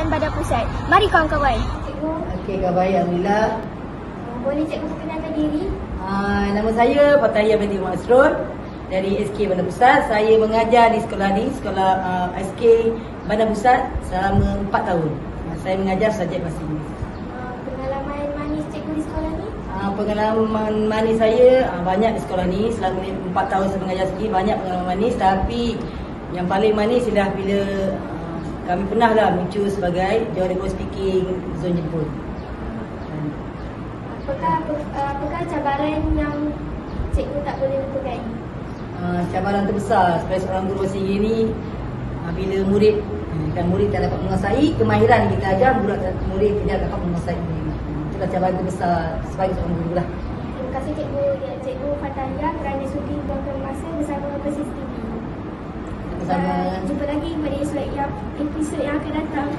Kejuruteraan Bandar Pusat. Mari kawan-kawan. Okey, khabar baik, alhamdulillah. Boleh cikgu perkenalkan diri? Nama saya Fatahiyah binti Masrur dari SK Bandar Pusat. Saya mengajar di sekolah ni, sekolah SK Bandar Pusat selama 4 tahun. Saya mengajar subjek bahasa Inggeris. Pengalaman manis cikgu di sekolah ni? Pengalaman manis saya banyak di sekolah ni. Selama 4 tahun saya mengajar sini, banyak pengalaman manis. Tapi yang paling manis ialah bila kami pernahlah muncul sebagai juara Go Speaking Zon Jepun. Apakah cabaran yang cikgu tak boleh lupakan? Cabaran terbesar sebagai seorang guru bahasa Inggeris ni bila murid tak dapat menguasai kemahiran yang kita ajar, murid tidak dapat menguasai. Itulah cabaran terbesar sebagai seorang guru lah. Terima kasih cikgu Fatahiyah kerana sudi luangkan masa bersama Persis TV. Sama-sama. Jumpa lagi pada episod yang akan datang.